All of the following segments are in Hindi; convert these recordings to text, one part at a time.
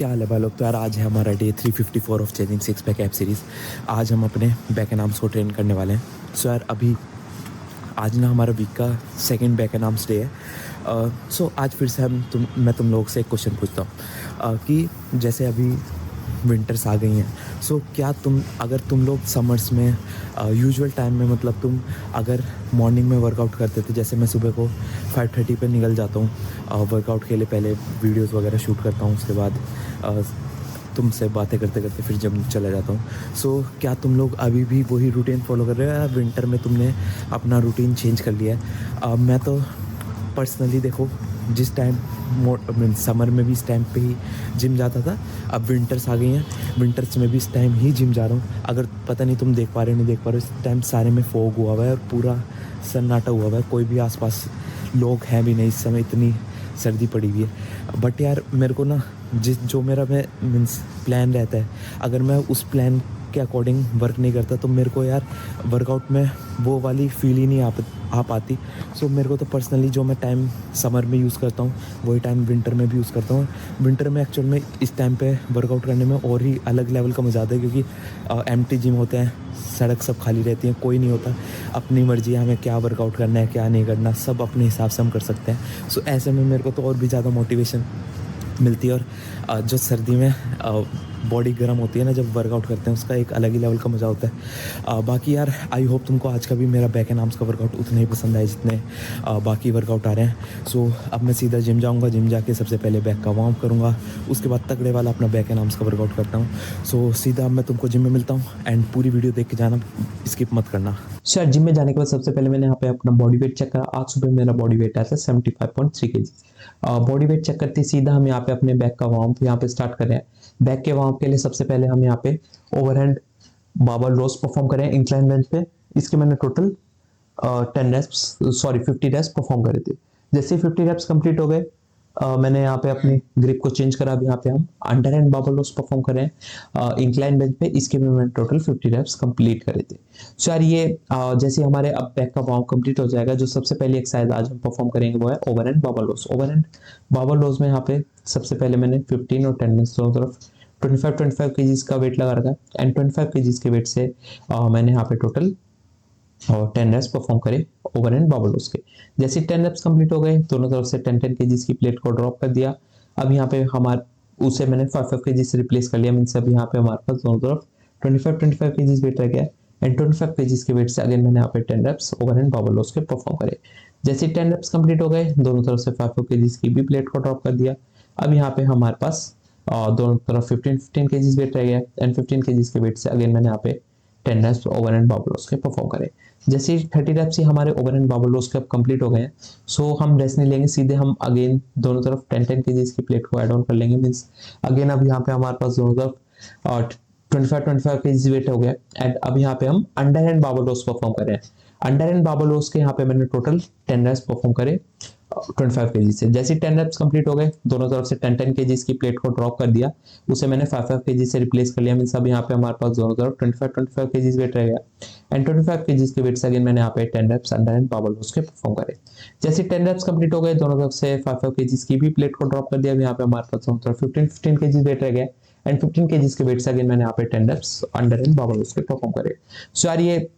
क्या हाल है भाई लोग। तो यार आज है हमारा day 354 of chasing six pack abs series. आज हम अपने बैक एंड आर्म्स को ट्रेन करने वाले हैं। सो यार अभी आज ना हमारा वीक का second back and arms day है। सो आज फिर से मैं तुम लोग से एक क्वेश्चन पूछता हूँ कि जैसे अभी विंटर्स आ गई हैं। सो क्या अगर तुम लोग समर्स में यूजुअल टाइम में मतलब तुम अगर मॉर्निंग में वर्कआउट करते थे, जैसे मैं सुबह को 5:30 पे निकल जाता हूँ वर्कआउट के लिए, पहले वीडियोस वगैरह शूट करता हूँ, उसके बाद तुमसे बातें करते करते फिर जिम चला जाता हूँ। सो क्या तुम लोग अभी भी वही रूटीन फॉलो कर रहे हो या विंटर में तुमने अपना रूटीन चेंज कर लिया है? मैं तो पर्सनली देखो, जिस टाइम मीन समर में भी इस टाइम पे ही जिम जाता था, अब विंटर्स आ गई हैं, विंटर्स में भी इस टाइम ही जिम जा रहा हूँ। अगर पता नहीं तुम देख पा रहे हो नहीं देख पा रहे हो, इस टाइम सारे में फॉग हुआ हुआ है और पूरा सन्नाटा हुआ हुआ है, कोई भी आसपास लोग हैं भी नहीं इस समय, इतनी सर्दी पड़ी हुई है। बट यार मेरे को ना जो मेरा मैं मीन्स प्लान रहता है, अगर मैं उस प्लान के अकॉर्डिंग वर्क नहीं करता तो मेरे को यार वर्कआउट में वो वाली फील ही नहीं आ पाती। सो मेरे को तो पर्सनली जो मैं टाइम समर में यूज़ करता हूँ वही टाइम विंटर में भी यूज़ करता हूँ। विंटर में एक्चुअल में इस टाइम पे वर्कआउट करने में और ही अलग लेवल का मज़ा आता है, क्योंकि एम्प्टी जिम होते हैं, सड़क सब खाली रहती है, कोई नहीं होता, अपनी मर्जी है हमें क्या वर्कआउट करना है क्या नहीं करना, सब अपने हिसाब से हम कर सकते हैं। सो ऐसे में मेरे को तो और भी ज़्यादा मोटिवेशन मिलती है। और जो सर्दी में बॉडी गर्म होती है ना जब वर्कआउट करते हैं, उसका एक अलग ही लेवल का मज़ा होता है। बाकी यार आई होप तुमको आज का भी मेरा बैक एंड आर्म्स का वर्कआउट उतना ही पसंद आए जितने बाकी वर्कआउट आ रहे हैं। सो अब मैं सीधा जिम जाऊंगा, जिम जाके सबसे पहले बैक का वार्म करूंगा, उसके बाद तगड़े वाला अपना बैक एंड आर्म्स का वर्कआउट करता हूँ। सो सीधा अब मैं तुमको जिम में मिलता हूँ एंड पूरी वीडियो देख के जाना, स्किप मत करना। सर जिम में जाने के बाद सबसे पहले मैंने यहाँ पे अपना बॉडी वेट चेक करा। आज सुबह मेरा बॉडी वेट आया था 75.3 kg। बॉडी वेट चेक करते सीधा हम यहाँ पे अपने बैक का वार्म यहाँ पे स्टार्ट कर रहे हैं। बैक के वार्म के लिए सबसे पहले हम यहाँ पे ओवरहैंड बाबल रोज परफॉर्म करें इंक्लाइन बेंच पे। इसके मैंने टोटल 50 रेप्स परफॉर्म करे थे। जैसे 50 रेप्स कंप्लीट हो गए, मैंने यहाँ पे अपनी ग्रिप को चेंज करा। अब यहाँ पे हम अंडर हैंड बाबल रोज परफॉर्म करें इंक्लाइन बेंच पे। इसके में मैंने टोटल 50 रेप्स कंप्लीट करे थे। सो यार ये जैसे हमारे अब बैक का वार्म कंप्लीट हो जाएगा, जो सबसे पहली एक्सरसाइज आज हम परफॉर्म करेंगे वो है ओवरहैंड बाबल रोज। ओवरहैंड बाबल रोज में यहाँ पे सबसे पहले मैंने 15 और 10 मिनट्स दोनों तरफ 25 केजीज का वेट लगा रखा है एंड 25 केजीज के वेट से मैंने यहाँ पे टोटल और 10 रेप्स परफॉर्म करे ओवरहैंड बाबल रोज के। जैसे 10 रेप्स कंप्लीट हो गए, दोनों तरफ से 10 केजीज की प्लेट को ड्रॉप कर दिया। अब यहाँ पे हमारे उसे मैंने 5 केजी से रिप्लेस कर लिया। मीन्स अब यहाँ पे हमारे पास दोनों तरफ 25 केजीज वेट रह गया एंड 25 केजीज के वेट से अगेन मैंने यहाँ पे 10 रेप्स ओवरहैंड बाबल रोज के परफॉर्म करे। जैसे 10 रेप्स कंप्लीट हो गए, दोनों तरफ से 5 केजीज की भी प्लेट को ड्रॉप कर दिया। अब यहाँ पे हमारे पास दोनों तरफ 15 केजीज वेट रह गया एंड 15 केजीज के वेट से अगेन मैंने यहाँ पे 10 रेप्स ओवरहैंड बाबल रोज के परफॉर्म करे। जैसे 30 रेप्स ही हमारे ओवरहैंड बाबल रोज के अब कंप्लीट हो गए हैं, सो हम रेस्ट नहीं लेंगे, सीधे हम अगेन दोनों तरफ 10 केजीज की प्लेट को ऐड ऑन कर लेंगे। मींस अगेन अब यहाँ पे हमारे पास दोनों तरफ 25 केजीज वेट हो गया एंड अब यहाँ पे हम अंडर हैंड बाबल रोज परफॉर्म कर रहे हैं। अंडर हैंड बाबल रोज के यहाँ पे मैंने टोटल 10 रेप्स परफॉर्म करे 25 केजी से। जैसे 10 रेप्स कंप्लीट हो गए, दोनों तरफ से 10 केजीज की प्लेट को ड्रॉप कर दिया, उसे मैंने 5 केजी से रिप्लेस कर लिया। मींस अब यहाँ पे हमारे पास दोनों तरफ 25 केजीज वेट रह गया एंड 25 केजीज के वेट से अगेन मैंने यहाँ पे 10 रेप्स अंडर एंड बाबल रोज के परफॉर्म करे। जैसे 10 रेप्स कंप्लीट हो गए, दोनों तरफ से 5 केजीज की भी प्लेट को ड्रॉप कर दिया। यहाँ पे हमारे पास दोनों तरफ 15 केजीज वेट रह गया एंड 15 केजीज के वेट से अगेन मैंने यहाँ पे 10 रेप्स अंडर एंड बाबल रोज के परफॉर्म करे। सो यार ये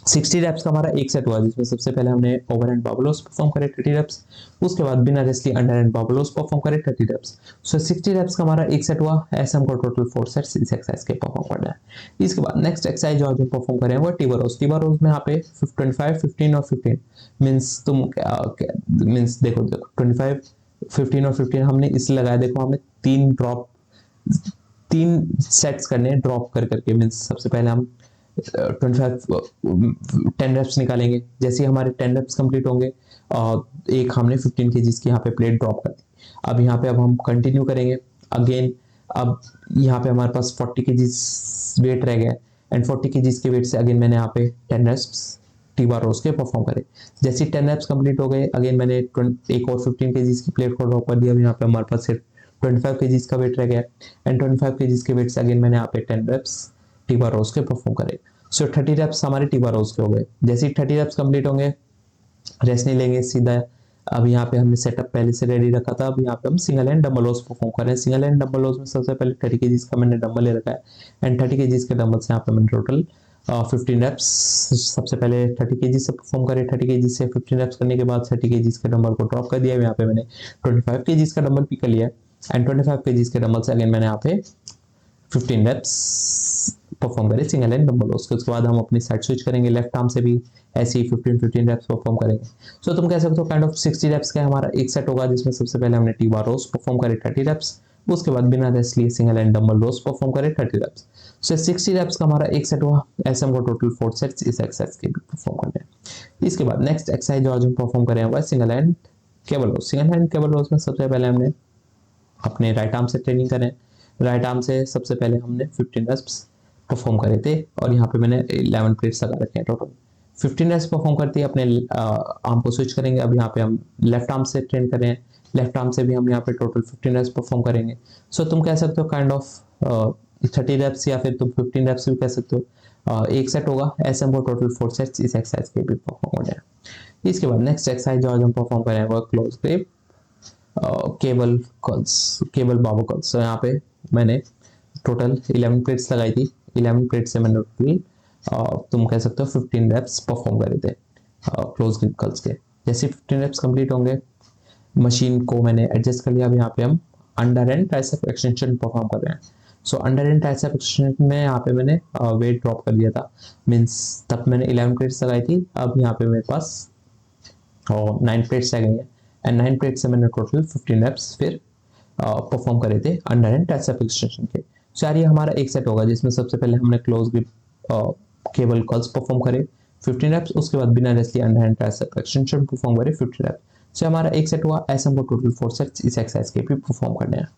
60 रेप्स का हमारा एक सेट हुआ, जिसमें सबसे पहले हमने ओवरहैंड बाबलोस परफॉर्म करे 30 रेप्स, उसके बाद बिना रेस्ट लिए अंडर हैंड बाबलोस परफॉर्म करे 30 रेप्स। सो 60 रेप्स का हमारा एक सेट हुआ। ऐसे हमको टोटल 4 सेट्स इस एक्सरसाइज के परफॉर्म करना है। इसके बाद नेक्स्ट एक्सरसाइज जो आज हम परफॉर्म करें वो टीबा रोज में यहाँ पे 25 15 और 15 मींस तुम मींस देखो 25 15 और 15 हमने इसलिए लगाया, देखो हमें तीन सेट्स करने हैं ड्रॉप कर करके। मींस सबसे पहले हम 10 रेप्स निकालेंगे। जैसे हमारे 10 रेप्स कंप्लीट होंगे, एक हमने 15 केजीज की यहाँ पे प्लेट ड्रॉप कर दी। अब यहाँ पे अब हम कंटिन्यू करेंगे अगेन। अब यहाँ पे हमारे पास 40 केजीज वेट रह गया एंड 40 केजीज के वेट से अगेन मैंने यहाँ पे 10 रेप्स टीबा रोज के परफॉर्म करे। जैसे 10 रेप्स कंप्लीट हो गए, अगेन मैंने एक और 15 केजीज की प्लेट को ड्रॉप कर दिया। अब यहाँ पे हमारे पास सिर्फ 25 केजीज का वेट रह गया एंड 25 केजीज के वेट से अगेन मैंने यहाँ पे 10 रेप्स टीबा रोज के परफॉर्म करे। सो 30 रेप्स हमारे टीबा रोज के हो गए। जैसे ही 30 रेप्स कंप्लीट होंगे, रेस्ट नहीं लेंगे, सीधा अब यहाँ पे हमने सेटअप पहले से रेडी रखा था। अब यहाँ पे हम सिंगल हैंड डंबल रोज परफॉर्म कर रहे हैं। सिंगल हैंड डंबल रोज में सबसे पहले 30 केजीज का मैंने डंबल ले रखा है एंड 30 केजीज के डंबल से यहाँ पे मैंने टोटल 15 रेप्स सबसे पहले 30 केजी से परफॉर्म करे। 30 केजी से 15 रेप्स करने के बाद 30 केजीज के डंबल को ड्रॉप कर दिया। यहाँ पे मैंने 25 केजीज का डंबल पिक कर लिया एंड 25 केजीज के डंबल से अगेन मैंने यहाँ पे 15 रेप्स परफॉर्म करे सिंगल हैंड डंबल रोज के। उसके बाद हम अपनी साइड स्विच करेंगे, लेफ्ट आर्म से भी ऐसे ही 15 रेप्स परफॉर्म करेंगे। सो तुम कह सकते हो काइंड ऑफ 60 रेप्स का हमारा एक सेट होगा, जिसमें सबसे पहले हमने टी बार रोज परफॉर्म करे 30 रेप्स, उसके बाद बिना रेस्ट लिए सिंगल हैंड डंबल रोज परफॉर्म करे 30 रेप्स। सो 60 रेप्स का हमारा एक सेट हुआ। ऐसे हमको टोटल 4 सेट्स इस एक्सरसाइज के भी परफॉर्म करने हैं। इसके बाद नेक्स्ट एक्सरसाइज जो आज हम परफॉर्म करें वो है सिंगल हैंड केबल रोज। सिंगल हैंड केबल रोज में सबसे पहले हमने अपने राइट आर्म से ट्रेनिंग करें। राइट आर्म से सबसे पहले हमने 15 रेप्स परफॉर्म करे थे और यहाँ पे मैंने 11 प्लेट्स लगा रखे हैं। टोटल 15 रेप्स परफॉर्म करते ही अपने आर्म को स्विच करेंगे। अब यहाँ पे हम लेफ्ट आर्म से ट्रेन करें, लेफ्ट आर्म से भी हम यहाँ पे टोटल 15 रेप्स परफॉर्म करेंगे। सो तुम कह सकते हो काइंड ऑफ 30 रेप्स या फिर तुम 15 रेप्स भी कह सकते हो। एक सेट होगा। ऐसे हमको टोटल 4 सेट्स इस एक्सरसाइज के भी परफॉर्म हो जाए। इसके बाद नेक्स्ट एक्सरसाइज जो आज हम परफॉर्म करें वो close grip cable curls, cable बाबू कर्ल्स। तो यहाँ पे मैंने टोटल 11 प्लेट्स लगाई थी। 11 प्लेट से मैंने टोटल तुम कह सकते हो 15 रेप्स परफॉर्म करे थे क्लोज ग्रिप कर्ल्स के। जैसे 15 रेप्स कंप्लीट होंगे मशीन को मैंने एडजस्ट कर लिया। अब यहाँ पे हम under and tricep extension perform कर रहे हैं। So under and tricep extension में यहाँ पे मैंने वेट ड्रॉप कर दिया था, मीन्स तब मैंने 11 प्लेट्स लगाई थी। अब यहाँ पे मेरे पास 9 प्लेट्स रह गई हैं एंड 9 प्लेट से मैंने टोटल 15 रेप्स फिर परफॉर्म करे थे अंडर एंड ट्राइसेप एक्सटेंशन के। सो यार ये हमारा एक सेट होगा जिसमें सबसे पहले हमने close grip cable curls perform करे 15 रेप्स, उसके बाद बिना रेस्ट लिए under and tricep extension perform करे 15 रेप्स। सो हमारा एक सेट हुआ। ऐसे हमको टोटल 4 सेट्स इस एक्सरसाइज के भी परफॉर्म करने हैं।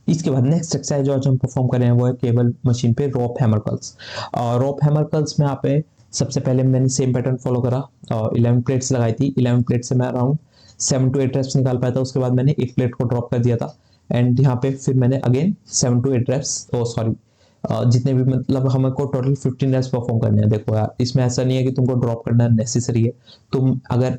इसके बाद नेक्स्ट एक्सरसाइज जो आज हम परफॉर्म कर रहे हैं वो है केबल मशीन पे रोप हैमर कर्ल्स। रोप हैमर कर्ल्स में यहाँ पे सबसे पहले मैंने सेम पैटर्न फॉलो करा। 11 प्लेट्स लगाई थी। 11 प्लेट से मैं अराउंड 7 to 8 रेप्स निकाल पाया था। उसके बाद मैंने एक प्लेट को ड्रॉप कर दिया था एंड यहाँ पे फिर मैंने अगेन 7 to 8 रेप्स जितने भी मतलब हमको टोटल 15 रेप्स परफॉर्म करने हैं। देखो यार इसमें ऐसा नहीं है कि तुमको ड्रॉप करना नेसेसरी है। तुम अगर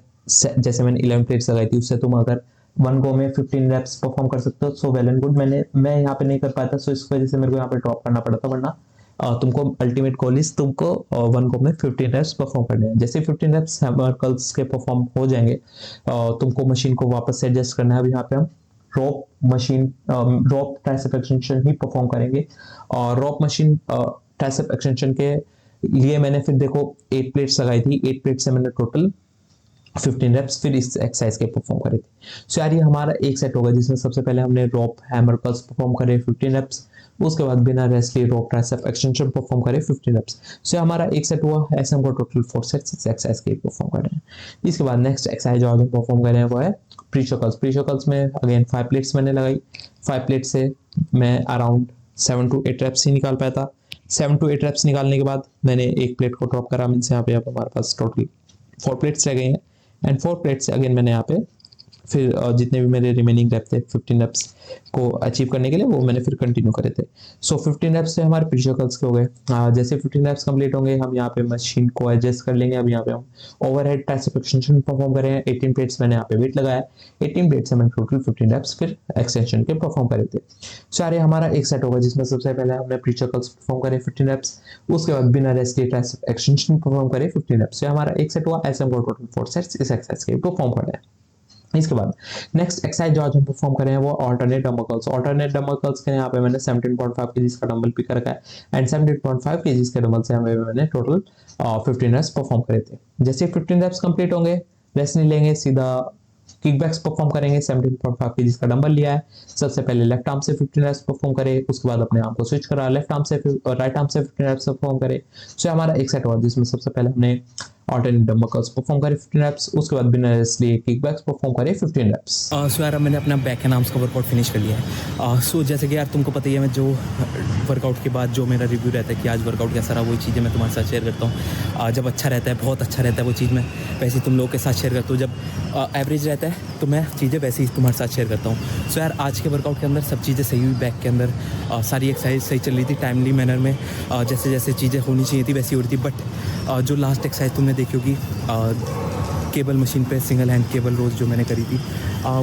जैसे मैंने 11 प्लेट्स लगाई थी उससे तुम अगर वन गो में 15 रेप्स परफॉर्म कर सकते हो सो वेल एंड गुड। मैं यहाँ पे नहीं कर पाया था, सो इस वजह से मेरे को यहाँ पे ड्रॉप करना पड़ा था। वरना तुमको अल्टीमेट गोल इज तुमको वन गो में 15 रेप्स परफॉर्म करने हैं। जैसे 15 रेप्स हैमर कर्ल्स के परफॉर्म हो जाएंगे तुमको मशीन को वापस से एडजस्ट करना है। अब यहाँ पे हम रोप ट्राइसेप एक्सटेंशन ही परफॉर्म करेंगे और रोप मशीन ट्राइसेप एक्सटेंशन के लिए मैंने फिर देखो 8 प्लेट्स लगाई थी। 8 प्लेट से मैंने टोटल 15 रेप्स फिर इस एक्सरसाइज के परफॉर्म करे थे। सो यार ये हमारा एक सेट होगा जिसमें सबसे पहले हमने रोप हैमर कर्ल्स परफॉर्म करे 15 रेप्स, उसके बाद बिना रेस्ट लिए रोप ट्राइसेप एक्सटेंशन परफॉर्म करे 15 रेप्स। सो हमारा एक सेट हुआ। ऐसे हमको टोटल 4 सेट्स इस एक्सरसाइज के परफॉर्म कर रहे हैं। इसके बाद नेक्स्ट एक्सरसाइज जो आज हम परफॉर्म कर रहे हैं वो है प्रीशर कर्ल्स। प्रीशर कर्ल्स में अगेन 5 प्लेट्स मैंने लगाई। 5 प्लेट से मैं अराउंड 7 to 8 रेप्स ही निकाल पाया था। 7 to 8 रेप्स निकालने के बाद मैंने एक प्लेट को ड्रॉप करा। मीन्स यहाँ पे अब हमारे पास टोटल 4 प्लेट्स रह गई हैं एंड 4 प्लेट से अगेन मैंने यहाँ पे फिर जितने भी मेरे रिमेनिंग रेप थे 15 रेप्स को अचीव करने के लिए वो मैंने फिर कंटिन्यू करे थे। सो 15 रेप्स से हमारे प्रीशर कर्ल्स के हो गए। जैसे 15 रेप्स कंप्लीट होंगे हम यहाँ पे मशीन को एडजस्ट कर लेंगे। अब यहाँ पे हम ओवरहेड ट्राइसेप एक्सटेंशन परफॉर्म कर रहे हैं। 18 प्लेट्स मैंने यहाँ पे वेट लगाया। 18 प्लेट से मैंने टोटल 15 रेप्स फिर एक्सटेंशन के परफॉर्म करे थे। सो यार हमारा एक सेट होगा जिसमें सबसे पहले हमने प्रीशर कर्ल्स परफॉर्म करे 15 रेप्स, उसके बाद बिना रेस्ट लिए ट्राइसेप एक्सटेंशन परफॉर्म करे 15 रेप्स। सो हमारा एक सेट हुआ। ऐसे हमको टोटल 4 सेट्स इस एक्सरसाइज के परफॉर्म करना है। इसके बाद नेक्स्ट एक्सरसाइज जो आज हम परफॉर्म कर रहे हैं वो alternate dumbbell curls. Alternate dumbbell curls के यहाँ पे मैंने 17.5 केजीज का डंबल पिक रखा है एंड 17.5 केजीज के डंबल से मैंने टोटल 15 रेप्स परफॉर्म करे थे। जैसे 15 रेप्स कंप्लीट होंगे रेस्ट नहीं लेंगे, सीधा किकबैक्स परफॉर्म करेंगे। 17.5 केजीज का डंबल लिया है। सबसे पहले लेफ्ट आर्म से 15 रेप्स परफॉर्म करे, उसके बाद अपने आर्म को स्विच करा, लेफ्ट आर्म से राइट आर्म से 15 रेप्स परफॉर्म करे। सो हमारा एक सेट हुआ जिसमें सबसे पहले हमने ऑल्टरनेट डंबल कर्ल्स परफॉर्म करे 15 रेप्स, उसके बाद बिना रेस्ट लिए किकबैक्स परफॉर्म करे 15 रेप्स। सो यार मैंने अपना बैक एंड आर्म्स का वर्कआउट फिनिश कर लिया है। सो जैसे कि यार तुमको पता ही है मैं जो वर्कआउट के बाद जो मेरा रिव्यू रहता है कि आज वर्कआउट कैसा रहा वही चीज़ें मैं तुम्हारे साथ शेयर करता हूँ। जब अच्छा रहता है बहुत अच्छा रहता है वो चीज़ मैं वैसे ही तुम लोगों के साथ शेयर करता हूँ। जब एवरेज रहता है तो मैं चीज़ें वैसे ही तुम्हारे साथ शेयर करता हूँ। सो यार आज के वर्कआउट के अंदर सब चीज़ें सही हुई। बैक के अंदर सारी एक्सरसाइज सही चल रही थी टाइमली मैनर में। जैसे जैसे चीज़ें होनी चाहिए थी वैसी हो रही थी। बट जो लास्ट एक्सरसाइज तुमने देखी होगी केबल मशीन पे सिंगल हैंड केबल रोज़ जो मैंने करी थी,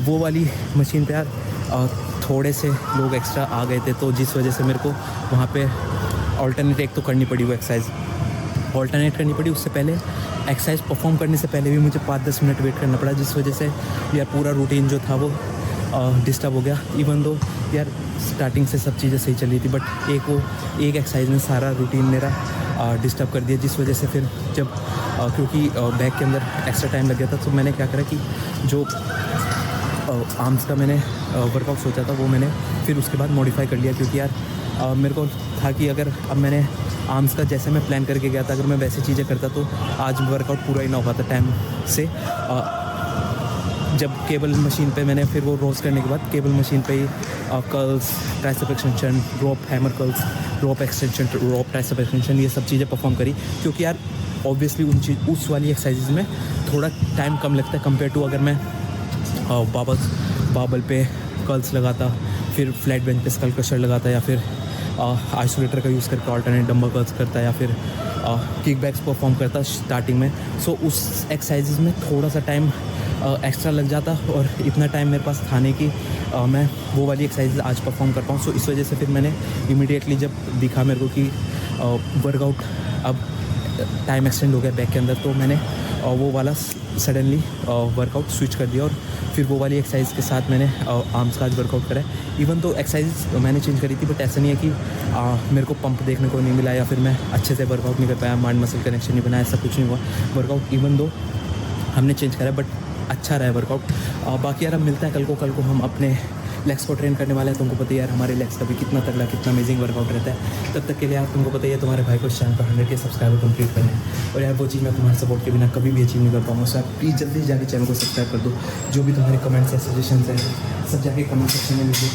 वो वाली मशीन पे यार थोड़े से लोग एक्स्ट्रा आ गए थे, तो जिस वजह से मेरे को वहाँ पे ऑल्टरनेट एक तो करनी पड़ी, वो एक्सरसाइज ऑल्टरनेट करनी पड़ी। उससे पहले एक्सरसाइज परफॉर्म करने से पहले भी मुझे 5-10 मिनट वेट करना पड़ा, जिस वजह से यार पूरा रूटीन जो था वो डिस्टर्ब हो गया। इवन दो यार स्टार्टिंग से सब चीज़ें सही चल रही थी, बट एक एक्सरसाइज ने सारा रूटीन मेरा डिस्टर्ब कर दिया, जिस वजह से फिर जब क्योंकि बैक के अंदर एक्स्ट्रा टाइम लग गया था, तो मैंने क्या करा कि जो आर्म्स का मैंने वर्कआउट सोचा था वो मैंने फिर उसके बाद मॉडिफाई कर लिया, क्योंकि यार मेरे को था कि अगर अब मैंने आर्म्स का जैसे मैं प्लान करके गया था, अगर मैं वैसे चीज़ें करता तो आज वर्कआउट पूरा ही ना हो पाता टाइम से। जब केबल मशीन पे मैंने फिर वो रोज़ करने के बाद केबल मशीन पे ही कर्ल्स, ट्राइसेप एक्सटेंशन, रोप हैमर कर्ल्स, रोप एक्सटेंशन, रोप ट्राइसेप एक्सटेंशन, ये सब चीज़ें परफॉर्म करी, क्योंकि यार ऑब्वियसली उस वाली एक्सरसाइजेज में थोड़ा टाइम कम लगता है कंपेयर टू अगर मैं बाबल पे कर्ल्स लगाता, फिर फ्लैट बेंच पे स्कल क्रशर लगाता, या फिर आइसोलेटर का यूज़ करके अल्टरनेट डंबल कर्ल्स करता, या फिर किक बैक्स परफॉर्म करता स्टार्टिंग में। सो उस एक्सरसाइजेज में थोड़ा सा टाइम एक्स्ट्रा लग जाता, और इतना टाइम मेरे पास था नहीं कि मैं वो वाली एक्सरसाइज आज परफॉर्म कर पाऊँ। सो इस वजह से फिर मैंने इमीडिएटली जब दिखा मेरे को कि वर्कआउट अब टाइम एक्सटेंड हो गया बैक के अंदर, तो मैंने वो वाला सडनली वर्कआउट स्विच कर दिया, और फिर वो वाली एक्सरसाइज के साथ मैंने आर्म्स का आज वर्कआउट करा। इवन तो एक्सरसाइज मैंने चेंज करी थी, बट ऐसा नहीं है कि मेरे को पंप देखने को नहीं मिला या फिर मैं अच्छे से वर्कआउट नहीं कर पाया, माइंड मसल कनेक्शन नहीं बनाया, ऐसा कुछ नहीं हुआ। वर्कआउट इवन दो हमने चेंज करा, बट अच्छा रहा है वर्कआउट। बाकी यार अब मिलता है कल को हम अपने लेग्स को ट्रेन करने वाले हैं। तुमको पता है यार हमारे लेग्स का भी कितना तगड़ा, कितना अमेजिंग वर्कआउट रहता है। तब तक के लिए यार तुमको पता ही है तुम्हारे भाई को इस चैनल पर 100 के सब्सक्राइबर कंप्लीट करने हैं, और यार वो चीज़ मैं तुम्हारे सपोर्ट के बिना कभी भी अचीव नहीं कर पाऊँगा। सो आप प्लीज़ जल्दी जाके चैनल को सब्सक्राइब कर दो। जो भी तुम्हारे कमेंट्स है, सजेशन है, सब जाके कमेंट सेक्शन में लिखो,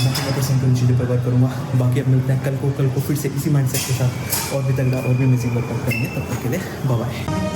मैं 100% उन चीज़ों पर वर्क करूँगा। बाकी अब मिलते हैं कल को फिर से इसी माइंडसेट के साथ और भी तगड़ा और भी अमेजिंग वर्कआउट करेंगे। तब तक के लिए बाय बाय।